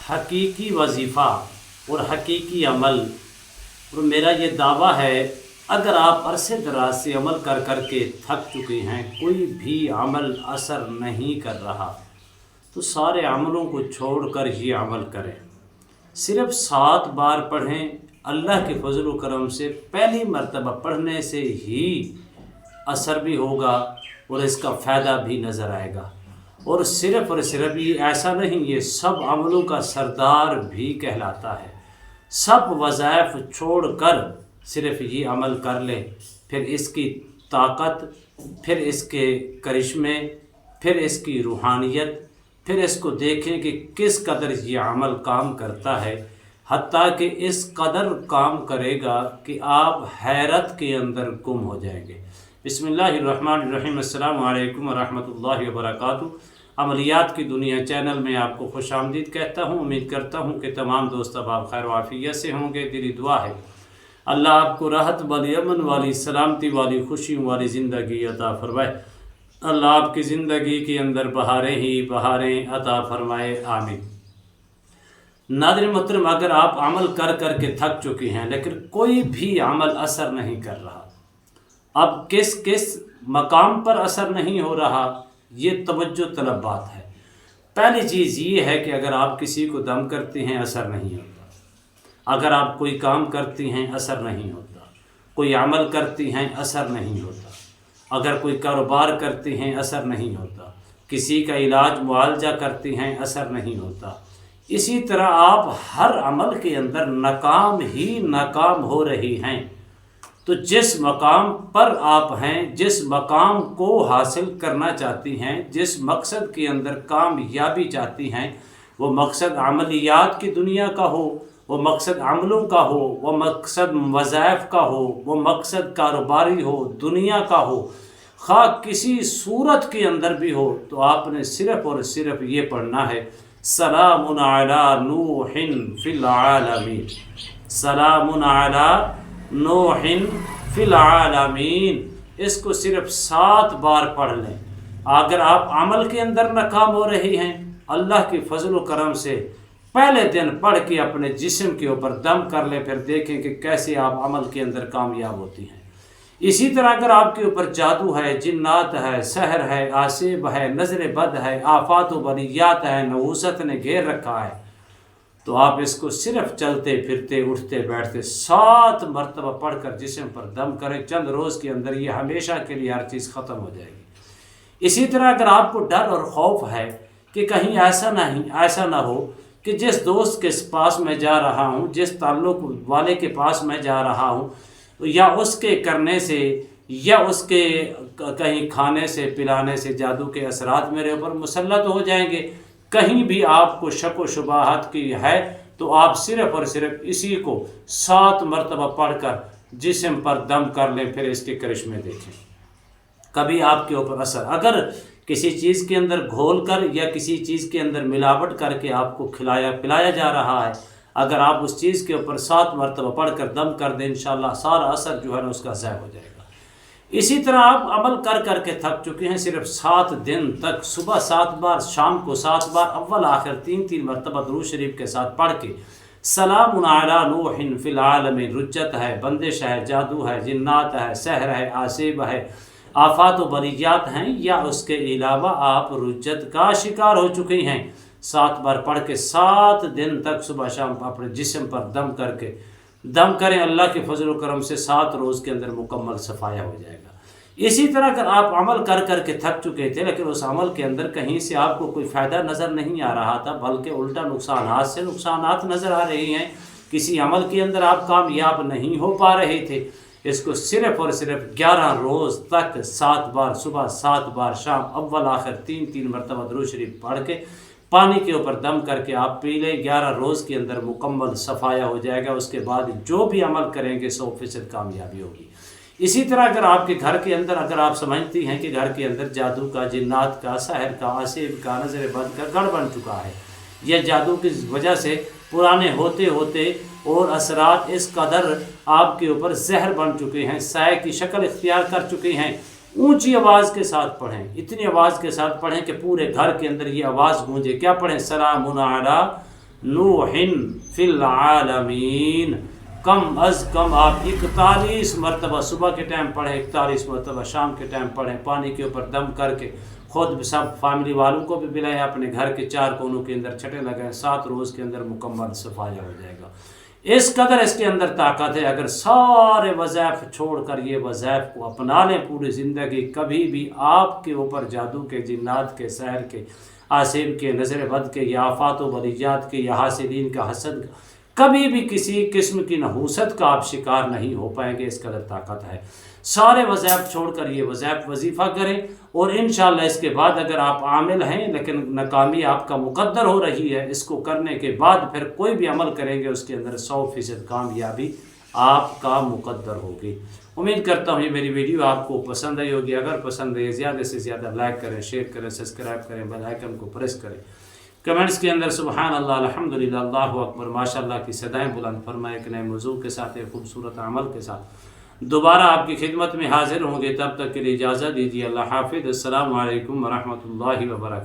हकीकी वजीफ़ा और हकीकी अमल। और मेरा ये दावा है, अगर आप अरसे दराज से अमल कर कर के थक चुके हैं, कोई भी अमल असर नहीं कर रहा, तो सारे अमलों को छोड़कर ये अमल करें। सिर्फ 7 बार पढ़ें। अल्लाह के फजल व करम से पहली मर्तबा पढ़ने से ही असर भी होगा और इसका फ़ायदा भी नज़र आएगा। और सिर्फ ये ऐसा नहीं, ये सब अमलों का सरदार भी कहलाता है। सब वज़ाइफ छोड़कर सिर्फ ये अमल कर ले, फिर इसकी ताकत, फिर इसके करिश्मे, फिर इसकी रूहानियत, फिर इसको देखें कि किस कदर ये अमल काम करता है। हत्ता कि इस कदर काम करेगा कि आप हैरत के अंदर गुम हो जाएंगे। बिस्मिल्लाहिर्रहमानिर्रहीम। अस्सलामु अलैकुम वरहमतुल्लाहि वबरकातुहू। अमलियात की दुनिया चैनल में आपको खुश आमदीद कहता हूँ। उम्मीद करता हूँ कि तमाम दोस्त अब आप खैर वाफियत से होंगे। दिली दुआ है अल्लाह आपको राहत वाली, अमन वाली, सलामती वाली, खुशियों वाली ज़िंदगी अता फरमाए। अल्लाह आपकी ज़िंदगी के अंदर बहारें ही बहारें अता फरमाए, आमीन। नाज़रीन मोहतरम, अगर आप अमल कर कर के थक चुके हैं लेकिन कोई भी अमल असर नहीं कर रहा, अब किस किस मकाम पर असर नहीं हो रहा, ये तवज्जो तलब बात है। पहली चीज़ ये है कि अगर आप किसी को दम करते हैं, असर नहीं होता। अगर आप कोई काम करती हैं, असर नहीं होता। कोई अमल करती हैं, असर नहीं होता। अगर कोई कारोबार करते हैं, असर नहीं होता। किसी का इलाज मुआलजा करते हैं, असर नहीं होता। इसी तरह आप हर अमल के अंदर नाकाम ही नाकाम हो रही हैं। तो जिस मकाम पर आप हैं, जिस मकाम को हासिल करना चाहती हैं, जिस मकसद के अंदर कामयाबी चाहती हैं, वो मकसद अमलियात की दुनिया का हो, वो मकसद अमलों का हो, वो मकसद वज़ाइफ का हो, वो मकसद कारोबारी हो, दुनिया का हो, खा किसी सूरत के अंदर भी हो, तो आपने सिर्फ़ और सिर्फ ये पढ़ना है, सलामुन अला नूहिन फिल आलमीन, सलामुन अला नूहिन फिल आलमीन। इसको सिर्फ 7 बार पढ़ लें। अगर आप अमल के अंदर नाकाम हो रही हैं, अल्लाह के फजल व करम से पहले दिन पढ़ के अपने जिस्म के ऊपर दम कर लें, फिर देखें कि कैसे आप अमल के अंदर कामयाब होती हैं। इसी तरह अगर आपके ऊपर जादू है, जिन्नात है, सहर है, आसिब है, नज़र बद है, आफात व बलियात है, नहूसत ने घेर रखा है, तो आप इसको सिर्फ चलते फिरते उठते बैठते 7 मरतबा पढ़कर जिस्म पर दम करें। चंद रोज़ के अंदर ये हमेशा के लिए हर चीज़ ख़त्म हो जाएगी। इसी तरह अगर आपको डर और खौफ है कि कहीं ऐसा ना हो कि जिस दोस्त के पास मैं जा रहा हूँ, जिस ताल्लुक़ वाले के पास मैं जा रहा हूँ, या उसके करने से या उसके कहीं खाने से पिलाने से जादू के असरात मेरे ऊपर मुसल्लत हो जाएंगे, कहीं भी आपको शक व शुबाहत की है, तो आप सिर्फ और सिर्फ इसी को 7 मरतबा पढ़कर जिस्म पर दम कर लें, फिर इसके करिश्मे देखें। कभी आपके ऊपर असर, अगर किसी चीज़ के अंदर घोल कर या किसी चीज़ के अंदर मिलावट करके आपको खिलाया पिलाया जा रहा है, अगर आप उस चीज़ के ऊपर 7 मरतबा पढ़कर दम कर दें, इंशाअल्लाह सारा असर जो है ना उसका ज़ाय हो जाएगा। इसी तरह आप अमल कर कर के थक चुके हैं, सिर्फ 7 दिन तक सुबह 7 बार, शाम को 7 बार, अव्वल आखिर 3-3 मरतबा दुरूद शरीफ के साथ पढ़ के सलामुन अला नूहिन फिल आलमीन, रुज्जत है, बंदिश है, जादू है, जिन्नात है, सहर है, आसिब है, आफात व बलियात हैं, या उसके अलावा आप रुज्जत का शिकार हो चुकी हैं, 7 बार पढ़ के 7 दिन तक सुबह शाम अपने जिस्म पर दम करें। अल्लाह के फजल व करम से 7 रोज़ के अंदर मुकम्मल सफाया हो जाएगा। इसी तरह अगर आप अमल कर कर के थक चुके थे लेकिन उस अमल के अंदर कहीं से आपको कोई फ़ायदा नज़र नहीं आ रहा था, बल्कि उल्टा नुकसानात से नुकसानात नज़र आ रही हैं, किसी अमल के अंदर आप कामयाब नहीं हो पा रहे थे, इसको सिर्फ़ और सिर्फ 11 रोज़ तक 7 बार सुबह, 7 बार शाम, अव्वल आखिर 3-3 मरतबा दुरूद शरीफ पढ़ के पानी के ऊपर दम करके आप पी लें। 11 रोज़ के अंदर मुकम्मल सफाया हो जाएगा। उसके बाद जो भी अमल करेंगे 100% कामयाबी होगी। इसी तरह अगर आपके घर के अंदर, अगर आप समझती हैं कि घर के अंदर जादू का, जिन्नात का, सहर का, आसिब का, नज़र बद का गढ़ बन चुका है, यह जादू की वजह से पुराने होते होते और असरात इस कदर आपके ऊपर जहर बन चुके हैं, साए की शक्ल इख्तियार कर चुके हैं, ऊंची आवाज़ के साथ पढ़ें, इतनी आवाज़ के साथ पढ़ें कि पूरे घर के अंदर ये आवाज़ गूंजे। क्या पढ़ें? सलामुन अला नूहिन फिल आलमीन। कम अज़ कम आप 41 मरतबा सुबह के टाइम पढ़ें, 41 मरतबा शाम के टाइम पढ़ें, पानी के ऊपर दम करके। खुद सब फैमिली वालों को भी पिलाएं, अपने घर के 4 कोनों के अंदर छटे लगाएं, 7 रोज़ के अंदर मुकम्मल सफाया हो जाएगा। इस कदर इसके अंदर ताकत है। अगर सारे वज़ाइफ छोड़ कर ये वज़ाइफ को अपना लें पूरी ज़िंदगी, कभी भी आपके ऊपर जादू के, जिन्नात के, सहर के, आसिम के, नज़र बद के, या आफात व बलियात के, या हासिदीन का, हसद का, कभी भी किसी किस्म की नहूसत का आप शिकार नहीं हो पाएंगे। इस कदर ताकत है। सारे वज़ाइफ छोड़कर ये वज़ाइफ वजीफ़ा करें, और इंशाअल्लाह इसके बाद अगर आप आमिल हैं लेकिन नाकामी आपका मुकद्दर हो रही है, इसको करने के बाद फिर कोई भी अमल करेंगे उसके अंदर 100% कामयाबी आपका मुकद्दर होगी। उम्मीद करता हूँ ये मेरी वीडियो आपको पसंद आई होगी। अगर पसंद है ज़्यादा से ज़्यादा लाइक करें, शेयर करें, सब्सक्राइब करें, बेल आइकन को प्रेस करें। कमेंट्स के अंदर सुबहान अल्लाह, अल्हम्दुलिल्लाह, अल्लाहु अकबर, माशाअल्लाह की सदाएं बुलंद फरमाए। एक नए मौजू के साथ, एक खूबसूरत अमल के साथ दोबारा आपकी खिदमत में हाजिर होंगे। तब तक के लिए इजाज़त दीजिए। अल्लाह हाफिज़। अस्सलामु अलैकुम व रहमतुल्लाहि व बरकातहू।